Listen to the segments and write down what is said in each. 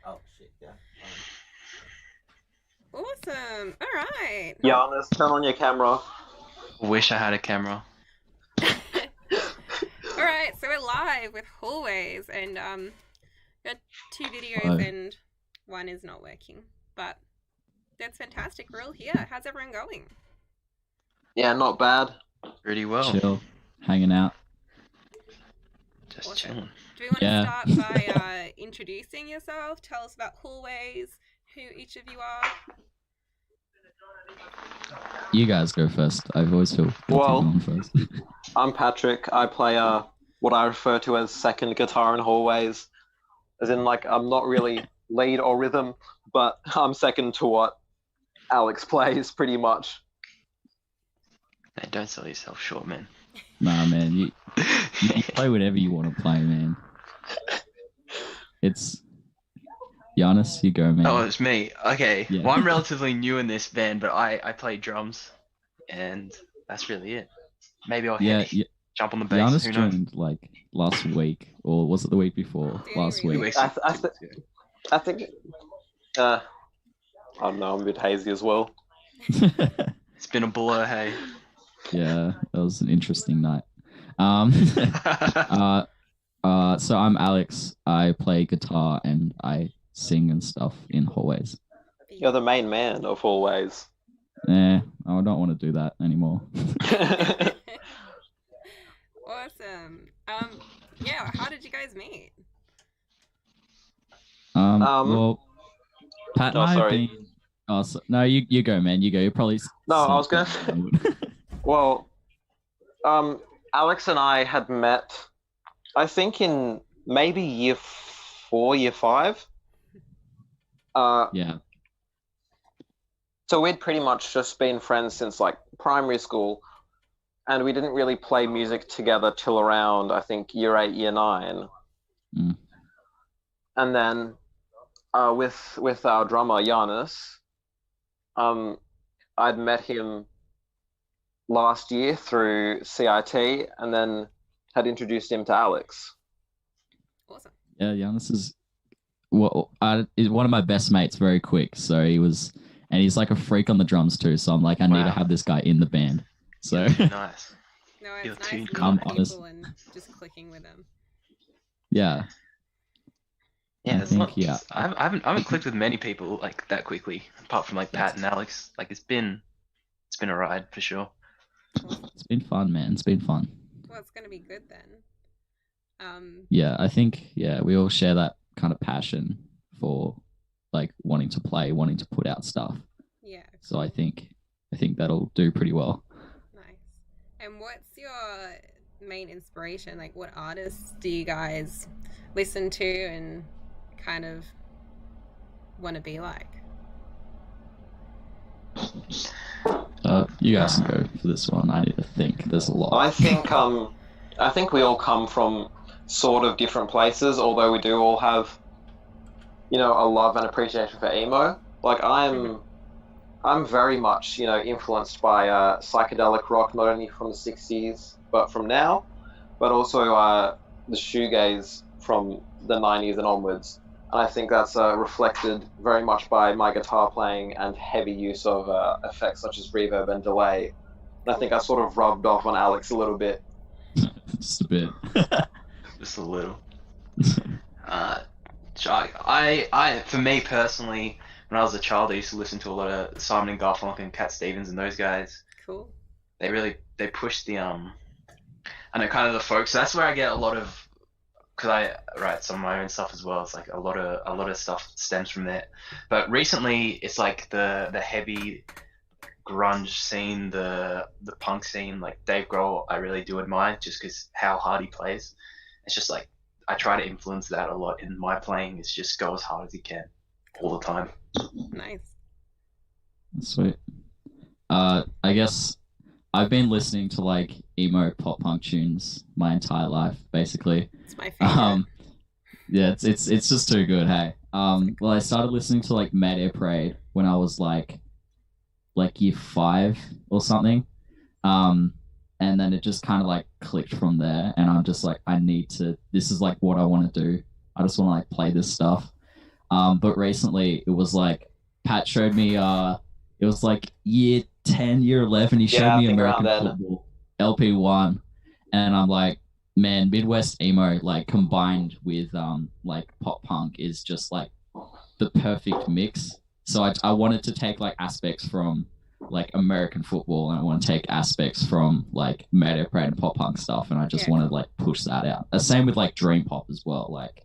Oh shit, yeah. Awesome. All right. Giannis, turn on your camera. Wish I had a camera. All right. So we're live with Hallways, and got two videos, Hello. and one is not working. But that's fantastic. We're all here. How's everyone going? Yeah, not bad. Pretty well. Chill, hanging out. Just Awesome. chilling. Do we want to Yeah. start by introducing yourself? Tell us about Hallways, who each of you are. You guys go first. I've always feel guilty Well- going first. I'm Patrick. I play what I refer to as second guitar in Hallways. As in, like, I'm not really lead or rhythm, but I'm second to what Alex plays, pretty much. Hey, don't sell yourself short, man. Nah, man, you play whatever you want to play, man. It's Giannis, you go, man. Oh, it's me. Okay. Yeah. Well, I'm relatively new in this band, but I play drums, and that's really it. Maybe I'll yeah, jump on the bass. Giannis Who knows? joined like last week, or was it the week before? Did he Last really? 2 week. weeks. I 2 weeks ago. I think. I don't know. I'm a bit hazy as well. It's been a blur, hey. Yeah, that was an interesting night. So I'm Alex. I play guitar and I sing and stuff in Hallways. You're the main man of Hallways. I don't want to do that anymore. Awesome. Yeah. How did you guys meet? Well, Pat and Oh, I have sorry. been. Oh, no, you go, man. You go. You're probably. No, I was gonna say- Well, Alex and I had met, I think, in maybe year 4, year 5. Yeah. So we'd pretty much just been friends since like primary school, and we didn't really play music together till around, I think, year 8, year 9. Mm. And then with our drummer Giannis, I'd met him last year through CIT, and then had introduced him to Alex. Awesome. Yeah, Giannis is is one of my best mates. Very quick, so and he's like a freak on the drums too. So I'm like, I need to Wow. have this guy in the band. So Nice. No, You're it's nice too meeting calm, people honest. and just clicking with them. yeah, Yeah, I it's think, not. yeah. I haven't clicked with many people like that quickly, apart from like Pat and Alex. Like it's been a ride for sure. it's been fun, man. It's been fun. Well, it's gonna be good then. Yeah, I think we all share that kind of passion for like wanting to play, wanting to put out stuff. Yeah. So I think that'll do pretty well. Nice. And what's your main inspiration? Like, what artists do you guys listen to and kind of want to be like? You guys can go for this one. I need to think. There's a lot. I think we all come from sort of different places, although we do all have, a love and appreciation for emo. Like I'm very much, influenced by psychedelic rock, not only from the 60s, but from now, but also the shoegaze from the 90s and onwards. And I think that's reflected very much by my guitar playing and heavy use of effects such as reverb and delay. And I think I sort of rubbed off on Alex a little bit. Just a bit. Just a little. So for me personally, when I was a child, I used to listen to a lot of Simon and Garfunkel and Cat Stevens and those guys. Cool. They push the I know, kind of the folk. So that's where I get a lot of, because I write some of my own stuff as well. It's like a lot of stuff stems from that. But recently, it's like the heavy grunge scene, the punk scene. Like Dave Grohl, I really do admire just because how hard he plays. It's just like I try to influence that a lot in my playing. It's just go as hard as you can all the time. Nice. Sweet. I guess I've been listening to like emo pop punk tunes my entire life, basically. It's my favorite. Yeah, it's just too good. Hey. Well, I started listening to like Mad Air Parade when I was like year 5 or something. And then it just kind of like clicked from there, and I'm just like, this is like what I want to do. I just want to like play this stuff. But recently it was like Pat showed me it was like year 10, year 11. He showed Yeah, I me think around American then. football LP1, and I'm like, man, Midwest emo like combined with like pop punk is just like the perfect mix. So I wanted to take like aspects from like American football, and I want to take aspects from like Mayday Parade and pop punk stuff, and I just Yeah. want to like push that out. The same with like dream pop as well, like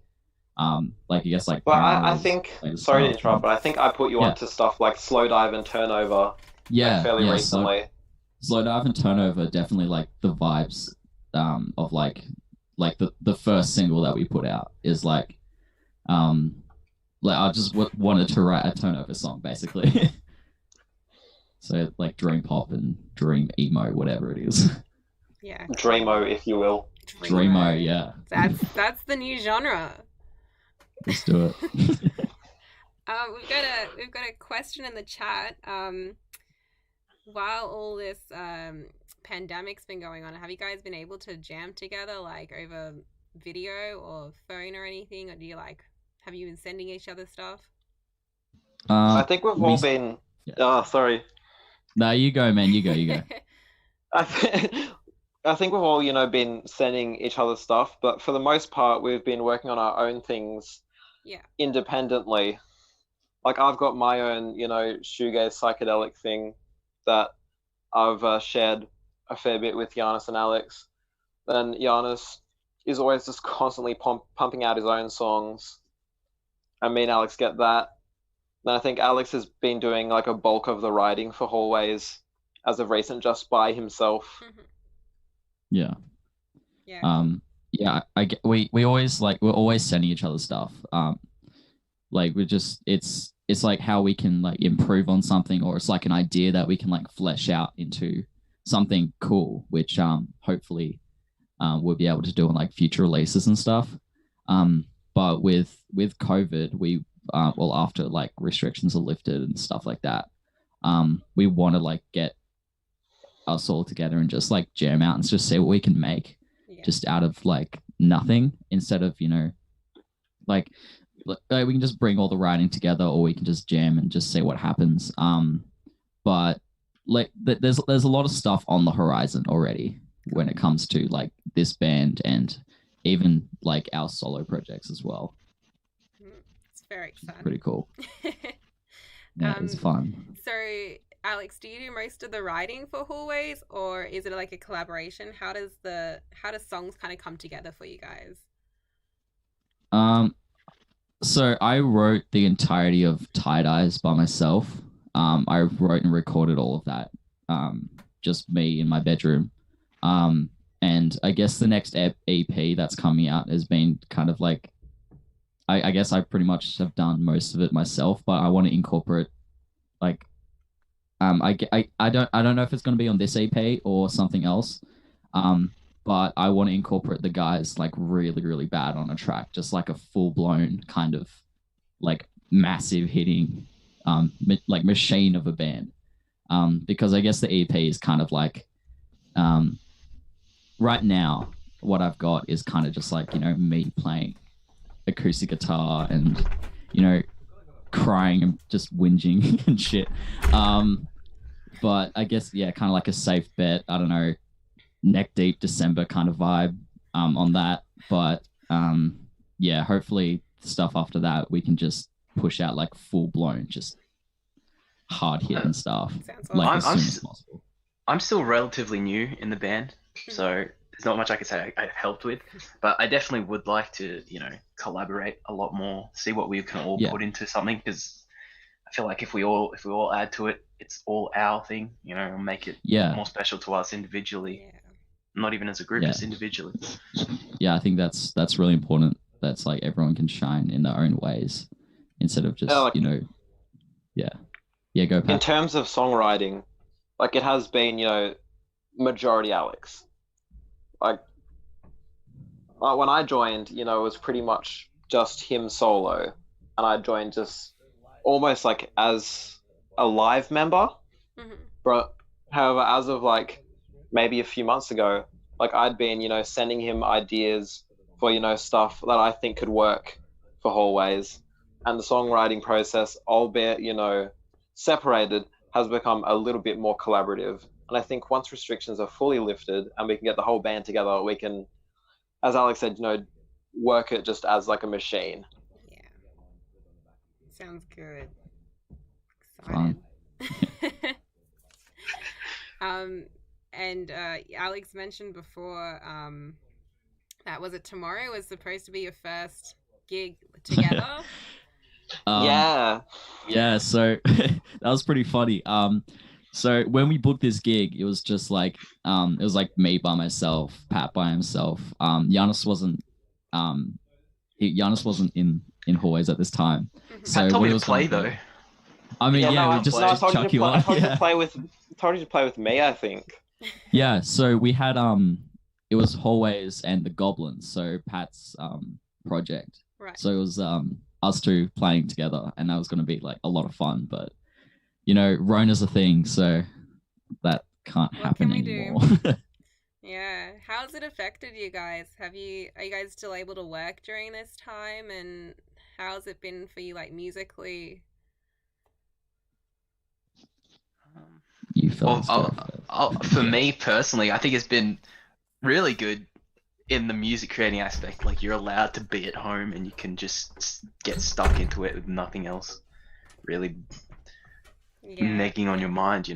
I guess like But I Paranoia's think, latest sorry to stuff. interrupt, but I think I put you Yeah. onto stuff like Slow Dive and Turnover Yeah, fairly yeah. recently. Slow Dive and Turnover definitely like the vibes of like the first single that we put out is um like I just wanted to write a turnover song basically. So like dream pop and dream emo, whatever it is. Yeah. Dreamo, if you will. Dreamo, yeah. That's the new genre. Let's do it. We've got a question in the chat. While all this pandemic's been going on, have you guys been able to jam together like over video or phone or anything, or do you like have you been sending each other stuff? I think we've all we- been. Yeah. Oh, sorry. No, you go, man. You go. I think we've all, been sending each other stuff, but for the most part, we've been working on our own things Yeah. independently. Like I've got my own, shoegaze psychedelic thing that I've shared a fair bit with Giannis and Alex. Then Giannis is always just constantly pumping out his own songs, and me and Alex get that. Then I think Alex has been doing like a bulk of the writing for Hallways as of recent, just by himself. Mhm. Yeah. Yeah. Yeah, we always like we're always sending each other stuff. Like we're just it's like how we can like improve on something, or it's like an idea that we can like flesh out into something cool, which hopefully we'll be able to do on like future releases and stuff. But with COVID, we well, after like restrictions are lifted and stuff like that, we want to like get us all together and just like jam out and just see what we can make Yeah. just out of like nothing, instead of like we can just bring all the writing together, or we can just jam and just see what happens. But like there's a lot of stuff on the horizon already when it comes to like this band and even like our solo projects as well. It's very exciting. Pretty cool. Yeah, it's fun. So, Alex, do you do most of the writing for Hallways, or is it like a collaboration? How does songs kind of come together for you guys? So I wrote the entirety of Tie Dyes by myself. I wrote and recorded all of that. Just me in my bedroom. And I guess the next EP that's coming out has been kind of like, I guess I pretty much have done most of it myself, but I want to incorporate like, I don't know if it's going to be on this EP or something else. But I want to incorporate the guys like really, really bad on a track, just like a full blown kind of like massive hitting, like machine of a band. Because I guess the EP is kind of like, right now, what I've got is kind of just like, me playing acoustic guitar and, crying and just whinging and shit. But I guess, yeah, kind of like a safe bet. I don't know, neck deep December kind of vibe on that. But yeah, hopefully stuff after that we can just push out like full blown, just hard hitting stuff, Sounds like awesome. as soon as possible. I'm still relatively new in the band, so there's not much I could say I've helped with, but I definitely would like to, collaborate a lot more, see what we can all put into something, because I feel like if we all add to it, it's all our thing, and make it more special to us individually, not even as a group, just individually. Yeah, I think that's really important. That's like everyone can shine in their own ways instead of just, Yeah, go Pat. In terms of songwriting, like it has been, majority Alex. Like when I joined, it was pretty much just him solo, and I joined just almost like as a live member. Mhm. But however, as of like maybe a few months ago, like I'd been, sending him ideas for, stuff that I think could work for Hallways. and the songwriting process, albeit, separated, has become a little bit more collaborative. And I think once restrictions are fully lifted and we can get the whole band together, we can, as Alex said, work it just as like a machine. Yeah. Sounds good. Fun. Excited. And Alex mentioned before that was it tomorrow was supposed to be your first gig together. Yeah. Yeah, so that was pretty funny. So when we booked this gig, it was just like it was like me by myself, Pat by himself. Giannis wasn't Giannis wasn't in Hallways at this time. So Pat told me what to was play gonna though. be- I mean, Yeah, we just I told chuck you you to play, I on. told you Yeah. to play with me, I think. Yeah, so we had it was Hallways and the Goblins, so Pat's project. Right. So it was us two playing together, and that was going to be like a lot of fun. But Rona's a thing, so that can't What happen can we do? anymore. Yeah. How's it affected you guys? Are you guys still able to work during this time? And how's it been for you, like musically? You fellas go first. For me personally, I think it's been really good in the music creating aspect. Like you're allowed to be at home and you can just get stuck into it with nothing else really Yeah. nagging on your mind.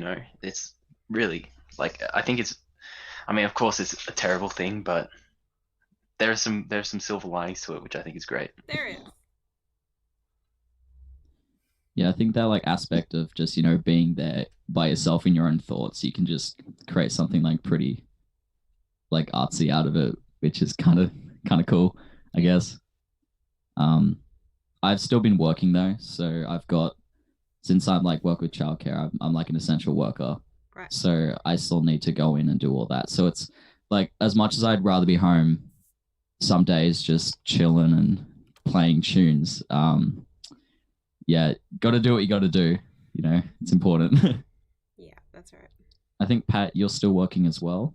It's really like I think it's. I mean, of course, it's a terrible thing, but there's some silver linings to it, which I think is great. There is. Yeah, I think that like aspect of just being there by yourself in your own thoughts, you can just create something like pretty like artsy out of it, which is kind of cool, I guess. I've still been working though, so I've got since I'm like work with childcare, I'm like an essential worker. Right. So I still need to go in and do all that. So it's like as much as I'd rather be home, some days just chilling and playing tunes. Yeah, got to do what you got to do. It's important. Yeah, that's right. I think Pat, you're still working as well.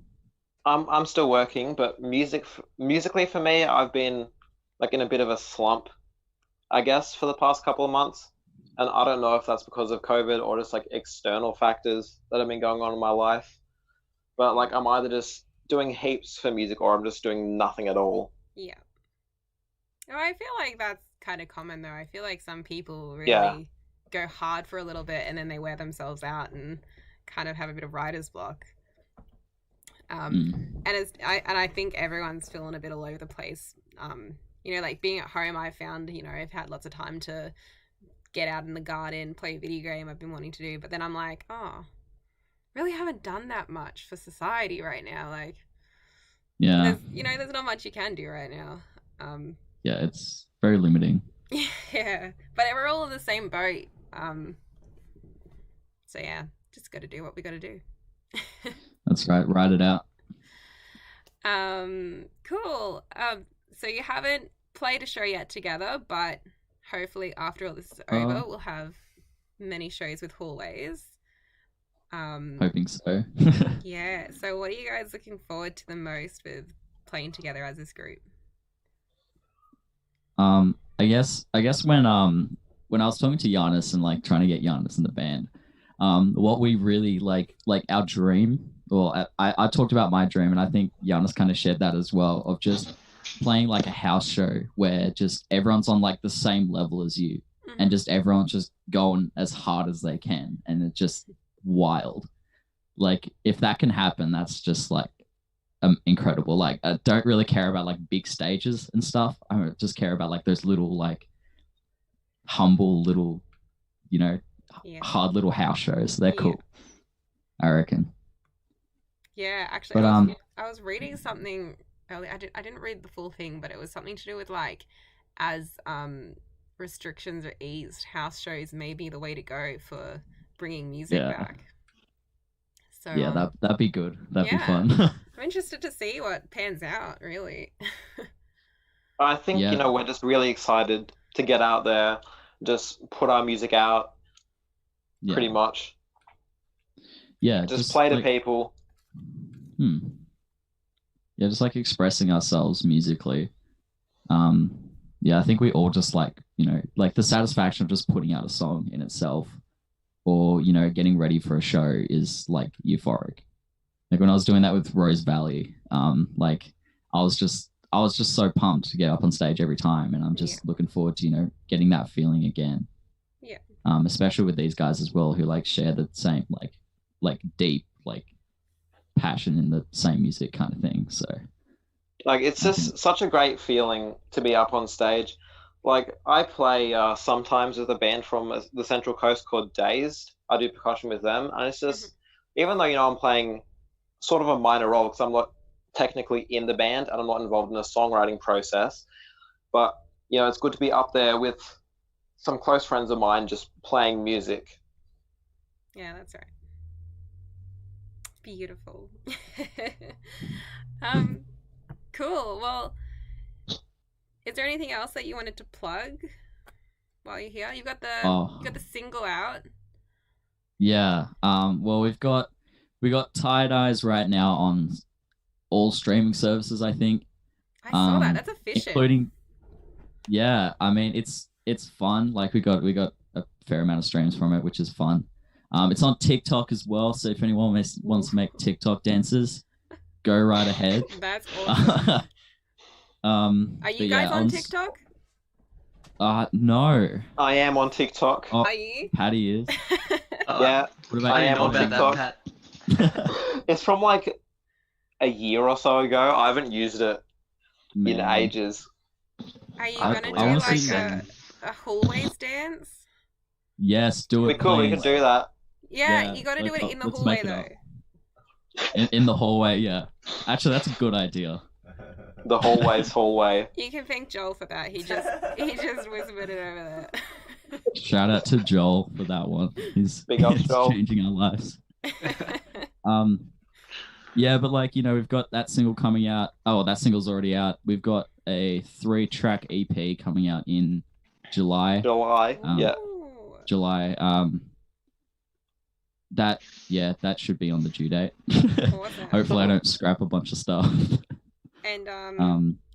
I'm still working, but musically for me, I've been like in a bit of a slump, I guess, for the past couple of months. And I don't know if that's because of COVID or just like external factors that have been going on in my life. But like I'm either just doing heaps for music or I'm just doing nothing at all. Yeah. Oh, I feel like that's kind of common though. I feel like some people really Yeah. go hard for a little bit and then they wear themselves out and kind of have a bit of writer's block. And I think everyone's feeling a bit all over the place. Like being at home, I found, I've had lots of time to get out in the garden, play a video game I've been wanting to do, but then I'm like, oh, really haven't done that much for society right now. Like, Yeah. there's not much you can do right now. Yeah, it's very limiting. Yeah, but we're all in the same boat. So yeah, just got to do what we got to do. That's right. Write it out. Cool. So you haven't played a show yet together, but hopefully after all this is over, we'll have many shows with Hallways. Hoping so. Yeah. So what are you guys looking forward to the most with playing together as this group? I guess when I was talking to Giannis and like trying to get Giannis in the band, what we really like our dream. Well, I talked about my dream, and I think Giannis kind of shared that as well, of just playing like a house show where just everyone's on like the same level as you, and just everyone's just going as hard as they can, and it's just wild. Like if that can happen, that's just like incredible. Like I don't really care about like big stages and stuff. I just care about like those little like humble little, hard little house shows. They're cool, I reckon. Yeah, actually, But I was reading something earlier. I didn't read the full thing, but it was something to do with like as restrictions are eased, house shows may be the way to go for bringing music back. So yeah, that'd be good. That'd be fun. I'm interested to see what pans out, really. I think, we're just really excited to get out there, just put our music out, pretty much. Yeah. Just play to people. Yeah, just like expressing ourselves musically. yeah, I think we all just like, like the satisfaction of just putting out a song in itself, or getting ready for a show is like euphoric. Like when I was doing that with Rose Valley, like I was just so pumped to get up on stage every time, and I'm just looking forward to getting that feeling again. Yeah. Especially with these guys as well, who like share the same like deep like passion in the same music kind of thing. So Like it's just such a great feeling to be up on stage. Like I play sometimes with a band from the Central Coast called Dazed. I do percussion with them, and it's just even though I'm playing sort of a minor role because I'm not technically in the band and I'm not involved in the songwriting process, but it's good to be up there with some close friends of mine just playing music. Yeah, that's right. Beautiful. Cool. Well, is there anything else that you wanted to plug while you're here? You got the single out. Yeah. Well, we got Tired Eyes right now on all streaming services, I think. I saw that. That's efficient. Including, yeah. I mean, it's fun. Like we got a fair amount of streams from it, which is fun. It's on TikTok as well. So if anyone wants to make TikTok dances, go right ahead. That's awesome. Are you guys on TikTok? No. I am on TikTok. Oh, Are you? Patty is. Yeah. What about I you? am on TikTok. It's from like a year or so ago. I haven't used it in ages. Are you gonna do like a hallways dance? Yes, do it. We can do that. Yeah, you gotta do it in the hallway though. In the hallway, yeah. Actually, that's a good idea. The hallway. You can thank Joel for that. He just whispered it over there. Shout out to Joel for that one. He's changing our lives. Yeah, but like we've got that single coming out. Oh, that single's already out. We've got a 3-track EP coming out in July. Yeah. July. That should be on the due date. Hopefully, I don't scrap a bunch of stuff. And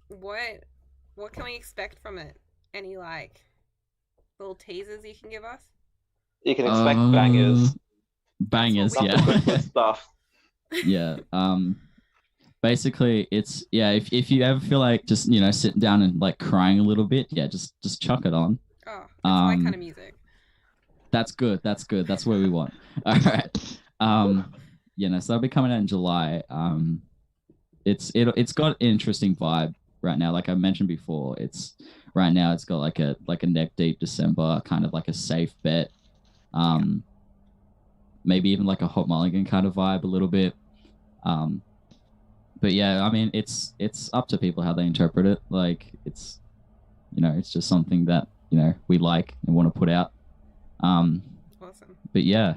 what can we expect from it? Any like little teasers you can give us? You can expect bangers. Bangers, yeah. Good stuff. Yeah. Basically, it's if you ever feel like just sitting down and like crying a little bit, just chuck it on. Oh, that's my kind of music. That's good. That's what we want. All right. So that'll be coming out in July. It's got an interesting vibe right now. Like I mentioned before, it's got like a neck deep December, kind of like a safe bet. Maybe even like a Hot Mulligan kind of vibe a little bit. But yeah, I mean it's up to people how they interpret it. Like it's it's just something that we like and want to put out. Awesome. But yeah,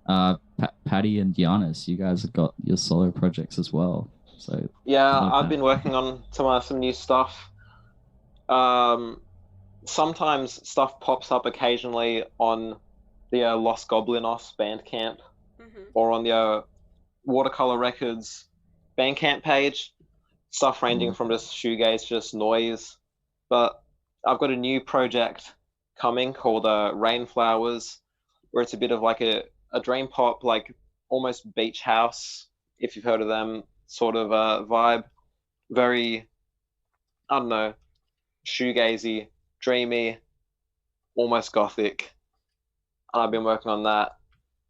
Patty and Giannis, you guys have got your solo projects as well. So yeah, I've been working on some new stuff. Sometimes stuff pops up occasionally on the Los Goblinos Bandcamp or on the Watercolor Records Bandcamp page. Stuff ranging from just shoegaze, just noise. But I've got a new project coming called Rainflowers, where it's a bit of like a dream pop, like almost beach house, if you've heard of them, sort of vibe. Very, I don't know, shoegazy, dreamy, almost gothic. And I've been working on that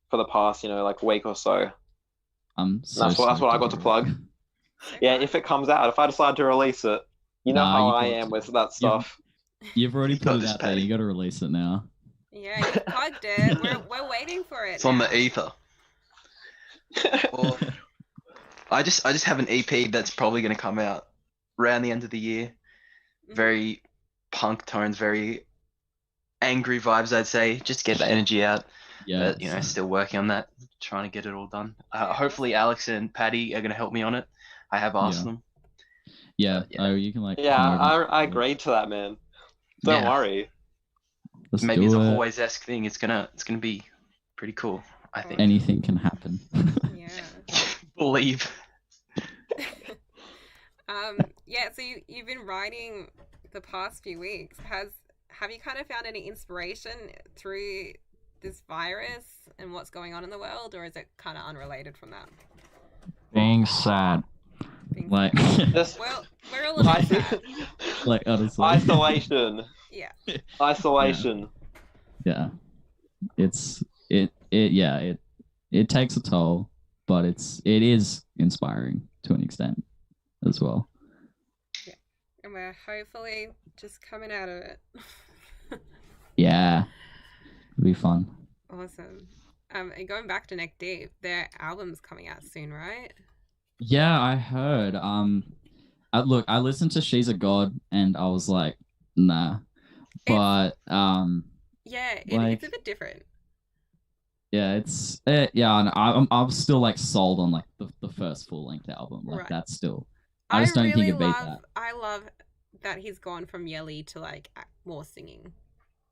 for the past, like week or so. That's what I got to plug. Yeah, if it comes out, if I decide to release it, how I am with that stuff. You've already put it out there. You got to release it now. Yeah, you plugged it. We're waiting for it. It's on the ether. I just have an EP that's probably going to come out around the end of the year. Very punk tones, very angry vibes, I'd say. Just get the energy out. Yeah. But, still working on that, trying to get it all done. Hopefully Alex and Patty are going to help me on it. I have asked them. Yeah. Oh, you can like. Yeah, I agreed to that, man. Don't worry. Maybe it's a hallways-esque thing. It's gonna be pretty cool, I think. Anything can happen. Yeah. Believe. Yeah. So you've been writing the past few weeks. Have you kind of found any inspiration through this virus and what's going on in the world, or is it kind of unrelated from that? Being sad. Like, Just Well, we're a little bit sad. like honestly. isolation. Yeah. Isolation. Yeah. It takes a toll, but it is inspiring to an extent as well. And we're hopefully just coming out of it. Yeah. It'll be fun. Awesome. And going back to Neck Deep, their album's coming out soon, right? Yeah, I heard. Look, I listened to She's a God and I was like, nah. But Yeah, Like- it's a bit different. yeah, and I'm still like sold on like the first full length album. Like Right. that's still I just don't think it beat that. I love that he's gone from yelly to like more singing,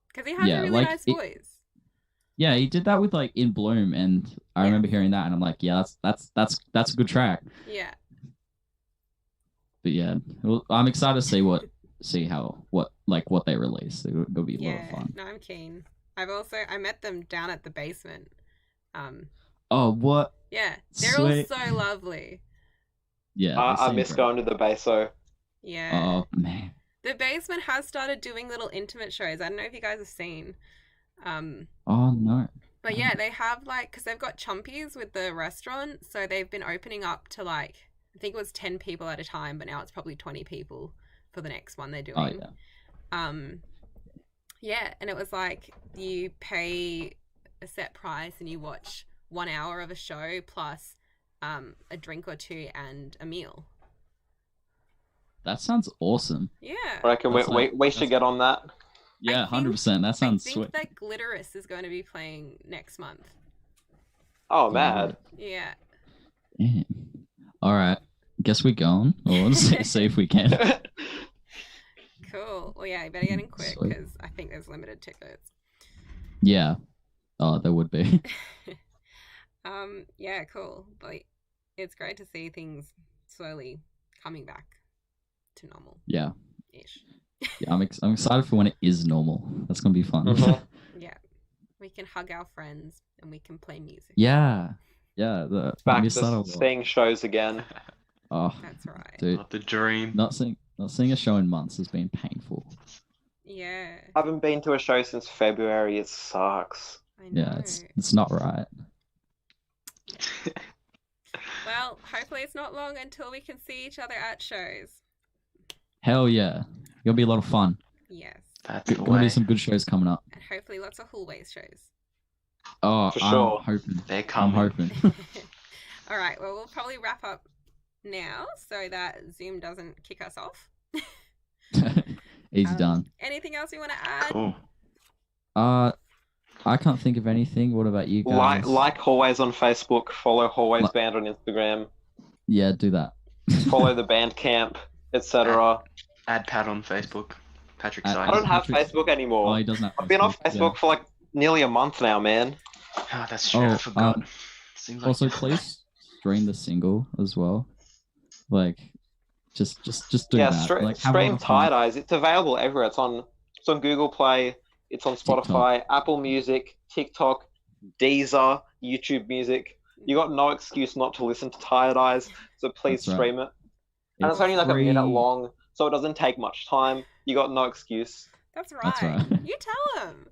because he has Yeah, a really like, nice it- voice. Yeah, he did that with like In Bloom, and I Yeah. remember hearing that, and I'm like, yeah, that's a good track. Yeah, But yeah, well, I'm excited to see what they release. It'll be a lot of yeah. fun. No, I'm keen. I met them down at the basement. Oh, what? Yeah, they're Sweet. all so lovely. Yeah, they I seem miss great. going to the Beso. Yeah. Oh man, The basement has started doing little intimate shows. I don't know if you guys have seen. oh no. But yeah, they have like, because they've got chumpies with the restaurant, so they've been opening up to like, I think it was 10 people at a time, but now it's probably 20 people for the next one they're doing. Oh yeah. Yeah, and it was like you pay a set price and you watch 1 hour of a show plus a drink or two and a meal. That sounds awesome. Yeah. I reckon That's we like- should get on that. Yeah, think- 100%. That sounds I sweet. think that Glitterous is going to be playing next month. Oh, mad. Yeah. Damn. All right. Guess we're going. Or let's see if we can. Cool. Well, yeah, you better get in quick Sweet. because I think there's limited tickets. Yeah. Oh, there would be. Yeah, cool. But it's great to see things slowly coming back to normal Yeah. ish. Yeah, I'm excited for when it is normal. That's gonna be fun. Mhm. Yeah. We can hug our friends and we can play music. Yeah. Yeah. I Back miss that a to lot. seeing shows again. Oh, That's right. dude, Not the dream. not seeing a show in months has been painful. Yeah. Haven't been to a show since February. It sucks. I know. Yeah, it's not right. Well, hopefully it's not long until we can see each other at shows. Hell yeah, it'll be a lot of fun. Yes. That's the Gonna way. be some good shows coming up. And hopefully lots of hallways shows. Oh, For I'm sure. hoping. They're I'm coming. hoping. All right. Well, we'll probably wrap up now so that Zoom doesn't kick us off. He's done. Anything else you want to add? Cool. I can't think of anything. What about you guys? Like Hallways on Facebook. Follow Hallways Band on Instagram. Yeah, do that. Follow the Bandcamp, etc. Add Pat on Facebook. Patrick Add- I Simon. don't have Patrick's- Facebook anymore. Oh, he doesn't have I've been off yeah. Facebook for like nearly a month now, man. Oh, that's true. I forgot. Seems like Also, please stream the single as well. Like, just do Yeah, that. Like, have a stream lot of fun. Tight Eyes. It's available everywhere. It's on Google Play. It's on Spotify, Apple Music, TikTok, Deezer, YouTube Music. You got no excuse not to listen to Tired Eyes, so please That's right. stream it. And it's only like free. a minute long, so it doesn't take much time. You got no excuse. That's right. That's right. You tell them.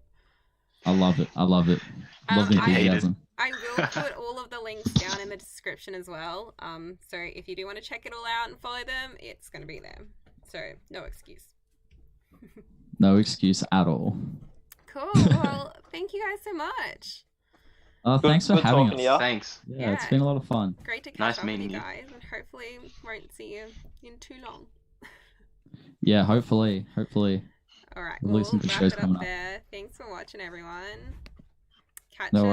I love it. Love the I hate it. enthusiasm. I will put all of the links down in the description as well. So if you do want to check it all out and follow them, it's going to be there. So no excuse. No excuse at all. Cool. Well, thank you guys so much. Thanks for good having us. talking to ya. Thanks. Yeah, it's Yeah. been a lot of fun. Great to catch Nice up with you meeting you. guys, and hopefully won't see you in too long. Yeah, hopefully. All right, We'll we'll listen to wrap shows it coming up up. there. Thanks for watching, everyone. Catch No you